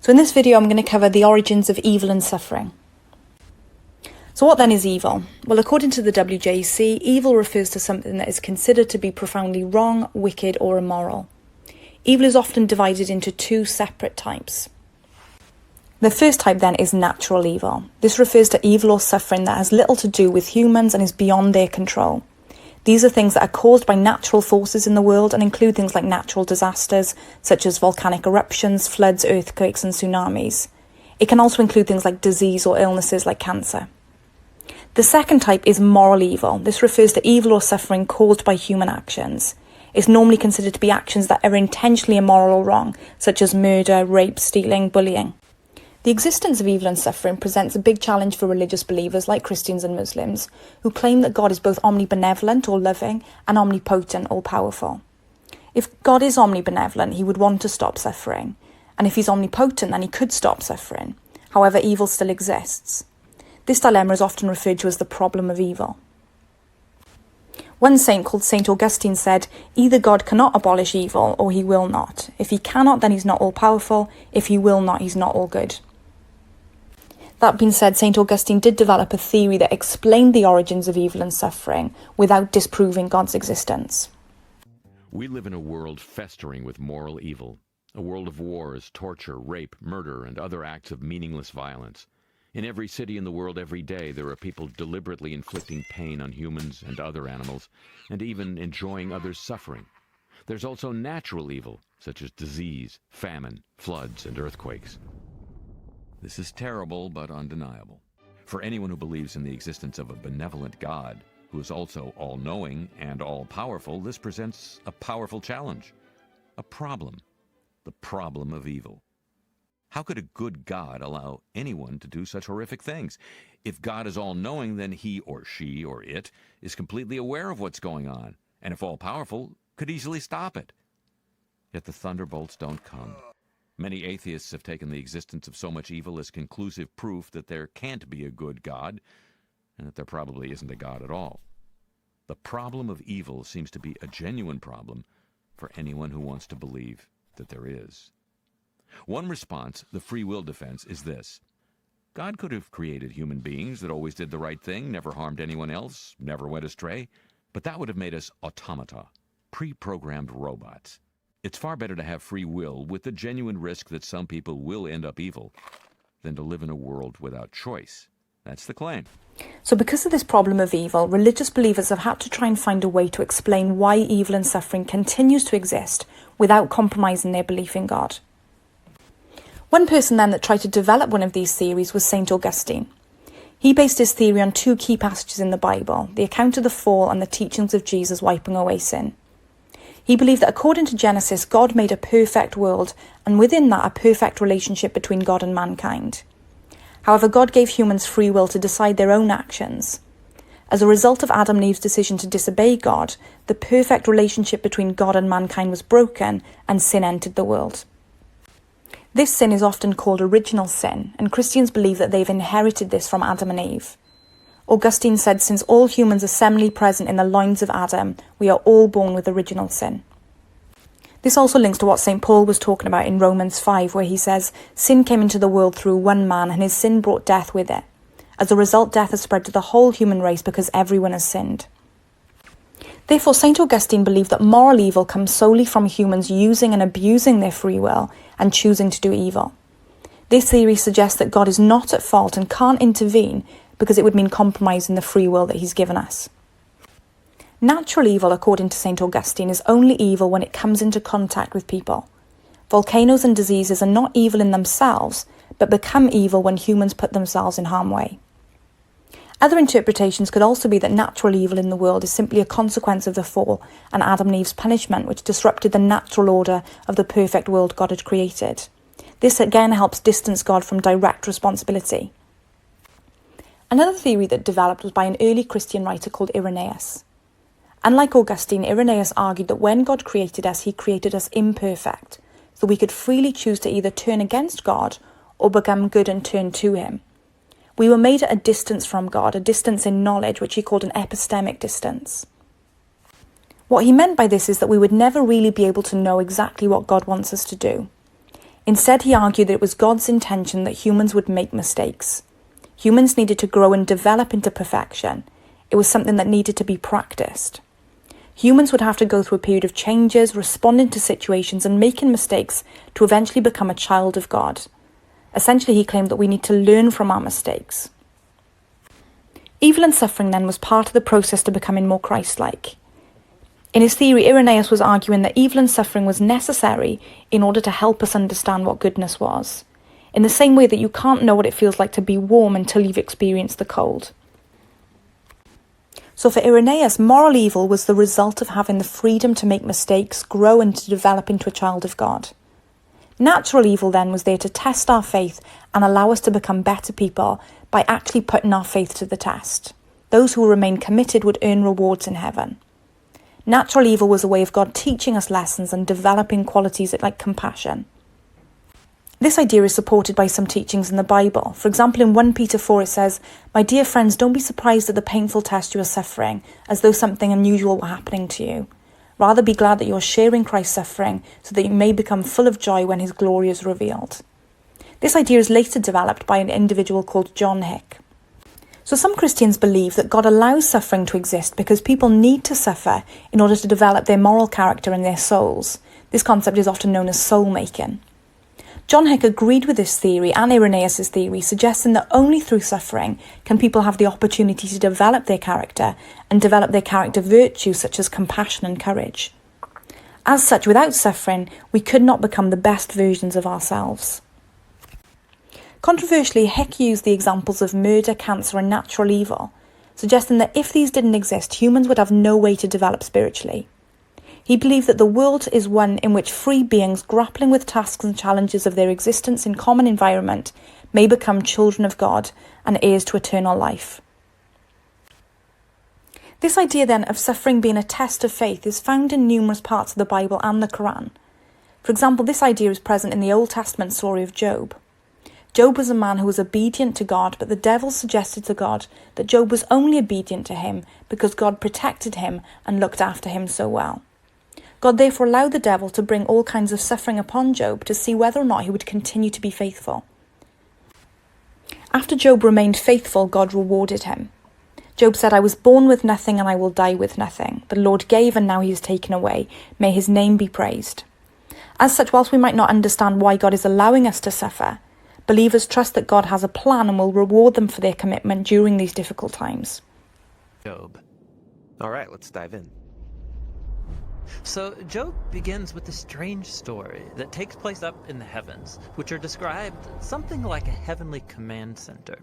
So in this video, I'm going to cover the origins of evil and suffering. So what then is evil? Well, according to the WJC, evil refers to something that is considered to be profoundly wrong, wicked, or immoral. Evil is often divided into two separate types. The first type then is natural evil. This refers to evil or suffering that has little to do with humans and is beyond their control. These are things that are caused by natural forces in the world and include things like natural disasters, such as volcanic eruptions, floods, earthquakes, and tsunamis. It can also include things like disease or illnesses like cancer. The second type is moral evil. This refers to evil or suffering caused by human actions. It's normally considered to be actions that are intentionally immoral or wrong, such as murder, rape, stealing, bullying. The existence of evil and suffering presents a big challenge for religious believers like Christians and Muslims, who claim that God is both omnibenevolent or loving and omnipotent or powerful. If God is omnibenevolent, he would want to stop suffering. And if he's omnipotent, then he could stop suffering. However, evil still exists. This dilemma is often referred to as the problem of evil. One saint called St. Augustine said, "Either God cannot abolish evil or he will not. If he cannot, then he's not all-powerful. If he will not, he's not all-good." That being said, St. Augustine did develop a theory that explained the origins of evil and suffering without disproving God's existence. We live in a world festering with moral evil, a world of wars, torture, rape, murder, and other acts of meaningless violence. In every city in the world every day, there are people deliberately inflicting pain on humans and other animals, and even enjoying others' suffering. There's also natural evil, such as disease, famine, floods, and earthquakes. This is terrible but undeniable. For anyone who believes in the existence of a benevolent God, who is also all-knowing and all-powerful, this presents a powerful challenge, a problem, the problem of evil. How could a good God allow anyone to do such horrific things? If God is all-knowing, then he or she or it is completely aware of what's going on, and if all-powerful, could easily stop it. Yet the thunderbolts don't come. Many atheists have taken the existence of so much evil as conclusive proof that there can't be a good God, and that there probably isn't a God at all. The problem of evil seems to be a genuine problem for anyone who wants to believe that there is. One response, the free will defense, is this. God could have created human beings that always did the right thing, never harmed anyone else, never went astray, but that would have made us automata, pre-programmed robots. It's far better to have free will with the genuine risk that some people will end up evil than to live in a world without choice. That's the claim. So because of this problem of evil, religious believers have had to try and find a way to explain why evil and suffering continues to exist without compromising their belief in God. One person then that tried to develop one of these theories was St. Augustine. He based his theory on two key passages in the Bible, the account of the fall and the teachings of Jesus wiping away sin. He believed that according to Genesis, God made a perfect world, and within that a perfect relationship between God and mankind. However, God gave humans free will to decide their own actions. As a result of Adam and Eve's decision to disobey God, the perfect relationship between God and mankind was broken, and sin entered the world. This sin is often called original sin, and Christians believe that they've inherited this from Adam and Eve. Augustine said, "Since all humans are seminally present in the loins of Adam, we are all born with original sin." This also links to what St. Paul was talking about in Romans 5, where he says, "Sin came into the world through one man, and his sin brought death with it. As a result, death has spread to the whole human race because everyone has sinned." Therefore, St. Augustine believed that moral evil comes solely from humans using and abusing their free will and choosing to do evil. This theory suggests that God is not at fault and can't intervene because it would mean compromising the free will that he's given us. Natural evil, according to St. Augustine, is only evil when it comes into contact with people. Volcanoes and diseases are not evil in themselves, but become evil when humans put themselves in harm's way. Other interpretations could also be that natural evil in the world is simply a consequence of the fall and Adam and Eve's punishment, which disrupted the natural order of the perfect world God had created. This again helps distance God from direct responsibility. Another theory that developed was by an early Christian writer called Irenaeus. Unlike Augustine, Irenaeus argued that when God created us, he created us imperfect, so we could freely choose to either turn against God or become good and turn to him. We were made at a distance from God, a distance in knowledge, which he called an epistemic distance. What he meant by this is that we would never really be able to know exactly what God wants us to do. Instead, he argued that it was God's intention that humans would make mistakes. Humans needed to grow and develop into perfection. It was something that needed to be practiced. Humans would have to go through a period of changes, responding to situations and making mistakes to eventually become a child of God. Essentially, he claimed that we need to learn from our mistakes. Evil and suffering then was part of the process to becoming more Christ-like. In his theory, Irenaeus was arguing that evil and suffering was necessary in order to help us understand what goodness was, in the same way that you can't know what it feels like to be warm until you've experienced the cold. So for Irenaeus, moral evil was the result of having the freedom to make mistakes, grow and to develop into a child of God. Natural evil then was there to test our faith and allow us to become better people by actually putting our faith to the test. Those who remain committed would earn rewards in heaven. Natural evil was a way of God teaching us lessons and developing qualities like compassion. This idea is supported by some teachings in the Bible. For example, in 1 Peter 4 it says, "My dear friends, don't be surprised at the painful test you are suffering, as though something unusual were happening to you. Rather be glad that you are sharing Christ's suffering, so that you may become full of joy when his glory is revealed." This idea is later developed by an individual called John Hick. So some Christians believe that God allows suffering to exist because people need to suffer in order to develop their moral character and their souls. This concept is often known as soul making. John Hick agreed with this theory and Irenaeus' theory, suggesting that only through suffering can people have the opportunity to develop their character and develop their character virtues such as compassion and courage. As such, without suffering, we could not become the best versions of ourselves. Controversially, Hick used the examples of murder, cancer and natural evil, suggesting that if these didn't exist, humans would have no way to develop spiritually. He believed that the world is one in which free beings grappling with tasks and challenges of their existence in common environment may become children of God and heirs to eternal life. This idea then of suffering being a test of faith is found in numerous parts of the Bible and the Quran. For example, this idea is present in the Old Testament story of Job. Job was a man who was obedient to God, but the devil suggested to God that Job was only obedient to him because God protected him and looked after him so well. God therefore allowed the devil to bring all kinds of suffering upon Job to see whether or not he would continue to be faithful. After Job remained faithful, God rewarded him. Job said, "I was born with nothing and I will die with nothing. The Lord gave and now he has taken away. May his name be praised." As such, whilst we might not understand why God is allowing us to suffer, believers trust that God has a plan and will reward them for their commitment during these difficult times. Job. All right, let's dive in. So Job begins with a strange story that takes place up in the heavens, which are described something like a heavenly command center.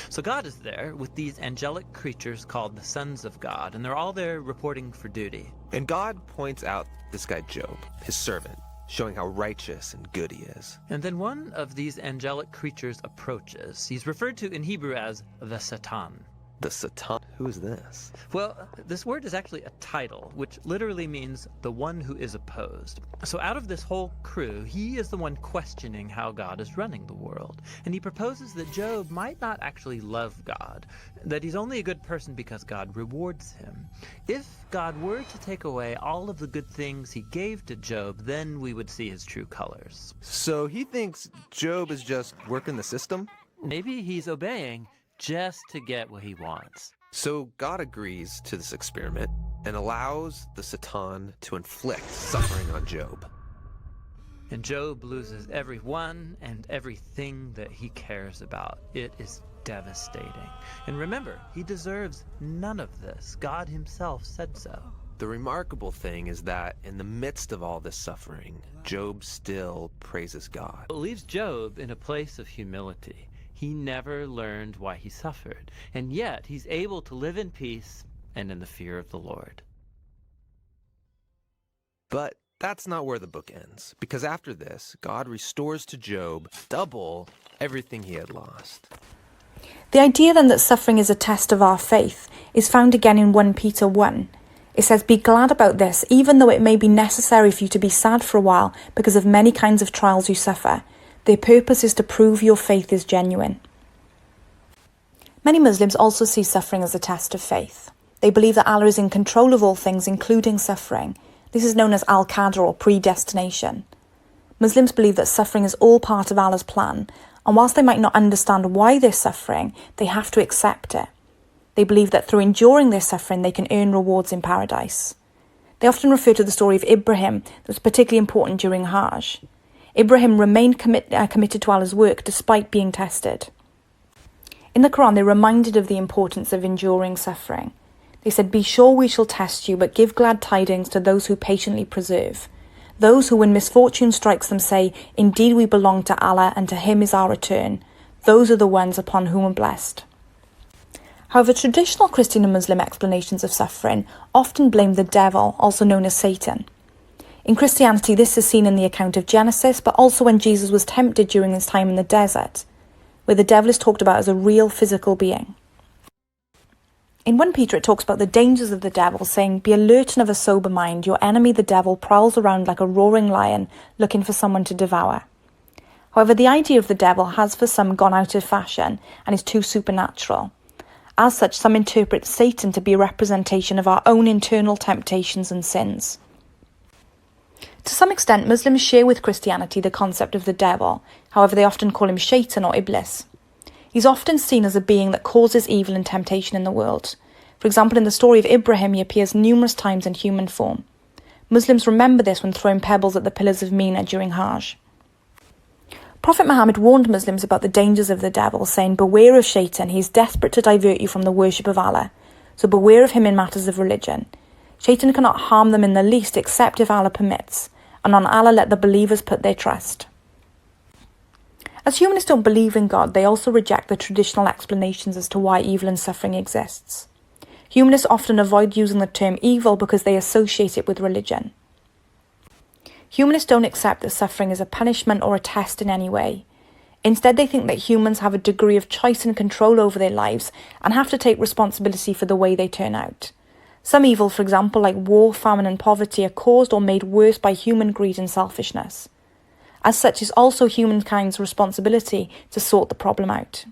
So God is there with these angelic creatures called the sons of God, and they're all there reporting for duty. And God points out this guy Job, his servant, showing how righteous and good he is. And then one of these angelic creatures approaches. He's referred to in Hebrew as the Satan. The Satan? Who is this? Well, this word is actually a title, which literally means the one who is opposed. So out of this whole crew, he is the one questioning how God is running the world. And he proposes that Job might not actually love God, that he's only a good person because God rewards him. If God were to take away all of the good things he gave to Job, then we would see his true colors. So he thinks Job is just working the system? Maybe he's obeying just to get what he wants. So God agrees to this experiment and allows the Satan to inflict suffering on Job. And Job loses everyone and everything that he cares about. It is devastating. And remember, he deserves none of this. God himself said so. The remarkable thing is that in the midst of all this suffering, Job still praises God. It leaves Job in a place of humility. He never learned why he suffered, and yet he's able to live in peace and in the fear of the Lord. But that's not where the book ends, because after this, God restores to Job double everything he had lost. The idea then that suffering is a test of our faith is found again in 1 Peter 1. It says, "Be glad about this, even though it may be necessary for you to be sad for a while because of many kinds of trials you suffer. Their purpose is to prove your faith is genuine." Many Muslims also see suffering as a test of faith. They believe that Allah is in control of all things, including suffering. This is known as al-qadr, or predestination. Muslims believe that suffering is all part of Allah's plan, and whilst they might not understand why they're suffering, they have to accept it. They believe that through enduring their suffering, they can earn rewards in paradise. They often refer to the story of Ibrahim that was particularly important during Hajj. Ibrahim remained committed to Allah's work despite being tested. In the Quran, they're reminded of the importance of enduring suffering. They said, "Be sure we shall test you, but give glad tidings to those who patiently persevere. Those who, when misfortune strikes them, say, 'Indeed we belong to Allah, and to Him is our return.' Those are the ones upon whom are blessed." However, traditional Christian and Muslim explanations of suffering often blame the devil, also known as Satan. In Christianity, this is seen in the account of Genesis, but also when Jesus was tempted during his time in the desert, where the devil is talked about as a real physical being. In 1 Peter, it talks about the dangers of the devil, saying, "Be alert and of a sober mind. Your enemy, the devil, prowls around like a roaring lion, looking for someone to devour." However, the idea of the devil has for some gone out of fashion and is too supernatural. As such, some interpret Satan to be a representation of our own internal temptations and sins. To some extent, Muslims share with Christianity the concept of the devil. However, they often call him Shaitan or Iblis. He's often seen as a being that causes evil and temptation in the world. For example, in the story of Ibrahim, he appears numerous times in human form. Muslims remember this when throwing pebbles at the pillars of Mina during Hajj. Prophet Muhammad warned Muslims about the dangers of the devil, saying, "Beware of Shaitan, he is desperate to divert you from the worship of Allah. So beware of him in matters of religion. Shaitan cannot harm them in the least except if Allah permits, and on Allah let the believers put their trust." As humanists don't believe in God, they also reject the traditional explanations as to why evil and suffering exists. Humanists often avoid using the term evil because they associate it with religion. Humanists don't accept that suffering is a punishment or a test in any way. Instead, they think that humans have a degree of choice and control over their lives and have to take responsibility for the way they turn out. Some evil, for example, like war, famine and poverty, are caused or made worse by human greed and selfishness. As such, it's also humankind's responsibility to sort the problem out.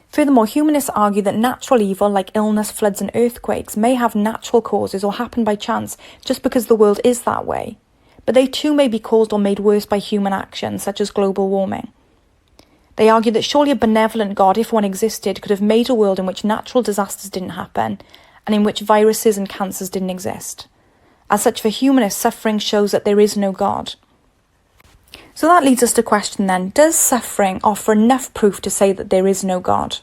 Furthermore, humanists argue that natural evil like illness, floods and earthquakes may have natural causes or happen by chance just because the world is that way. But they too may be caused or made worse by human actions, such as global warming. They argue that surely a benevolent God, if one existed, could have made a world in which natural disasters didn't happen and in which viruses and cancers didn't exist. As such, for humanists, suffering shows that there is no God. So that leads us to question then, does suffering offer enough proof to say that there is no God?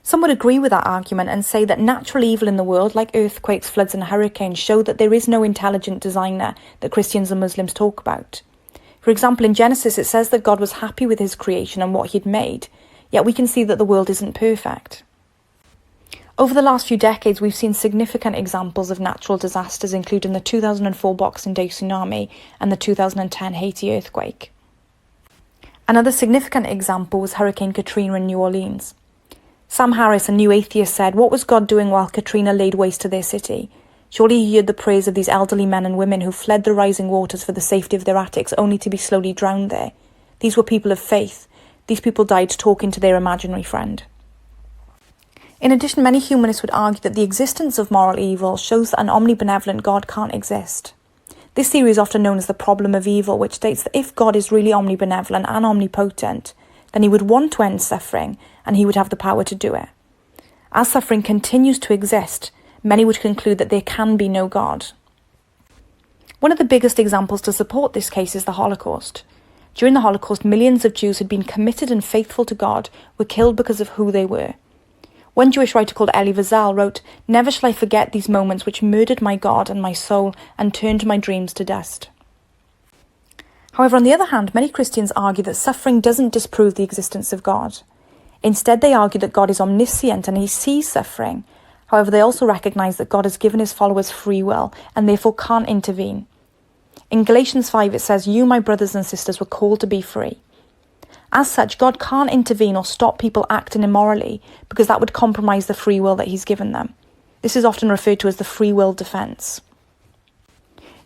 Some would agree with that argument and say that natural evil in the world, like earthquakes, floods and hurricanes, show that there is no intelligent designer that Christians and Muslims talk about. For example, in Genesis, it says that God was happy with his creation and what he'd made, yet we can see that the world isn't perfect. Over the last few decades, we've seen significant examples of natural disasters, including the 2004 Boxing Day tsunami and the 2010 Haiti earthquake. Another significant example was Hurricane Katrina in New Orleans. Sam Harris, a new atheist, said, "What was God doing while Katrina laid waste to their city? Surely he heard the prayers of these elderly men and women who fled the rising waters for the safety of their attics, only to be slowly drowned there. These were people of faith. These people died talking to their imaginary friend." In addition, many humanists would argue that the existence of moral evil shows that an omnibenevolent God can't exist. This theory is often known as the problem of evil, which states that if God is really omnibenevolent and omnipotent, then he would want to end suffering, and he would have the power to do it. As suffering continues to exist, many would conclude that there can be no God. One of the biggest examples to support this case is the Holocaust. During the Holocaust, millions of Jews who had been committed and faithful to God were killed because of who they were. One Jewish writer called Elie Wiesel wrote, "Never shall I forget these moments which murdered my God and my soul and turned my dreams to dust." However, on the other hand, many Christians argue that suffering doesn't disprove the existence of God. Instead, they argue that God is omniscient and he sees suffering. However, they also recognise that God has given his followers free will and therefore can't intervene. In Galatians 5 it says, "You, my brothers and sisters, were called to be free." As such, God can't intervene or stop people acting immorally because that would compromise the free will that he's given them. This is often referred to as the free will defence.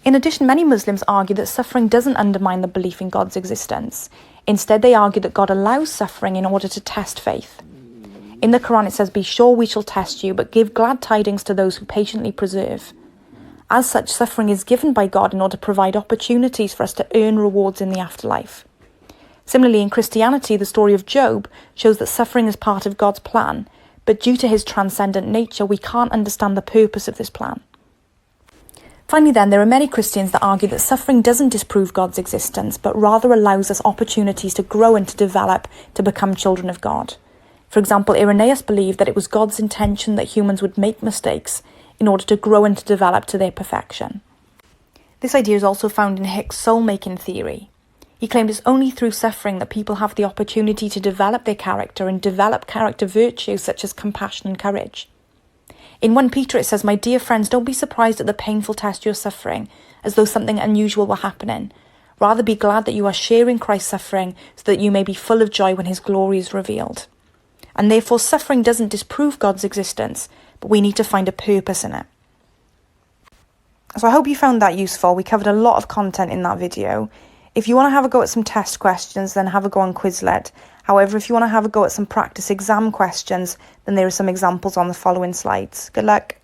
In addition, many Muslims argue that suffering doesn't undermine the belief in God's existence. Instead, they argue that God allows suffering in order to test faith. In the Quran it says, "Be sure we shall test you, but give glad tidings to those who patiently persevere." As such, suffering is given by God in order to provide opportunities for us to earn rewards in the afterlife. Similarly, in Christianity, the story of Job shows that suffering is part of God's plan, but due to his transcendent nature, we can't understand the purpose of this plan. Finally then, there are many Christians that argue that suffering doesn't disprove God's existence, but rather allows us opportunities to grow and to develop to become children of God. For example, Irenaeus believed that it was God's intention that humans would make mistakes in order to grow and to develop to their perfection. This idea is also found in Hick's soul-making theory. He claimed it's only through suffering that people have the opportunity to develop their character and develop character virtues such as compassion and courage. In 1 Peter it says, "My dear friends, don't be surprised at the painful test you're suffering, as though something unusual were happening. Rather be glad that you are sharing Christ's suffering, so that you may be full of joy when his glory is revealed." And therefore suffering doesn't disprove God's existence, but we need to find a purpose in it. So I hope you found that useful. We covered a lot of content in that video. If you want to have a go at some test questions, then have a go on Quizlet. However, if you want to have a go at some practice exam questions, then there are some examples on the following slides. Good luck.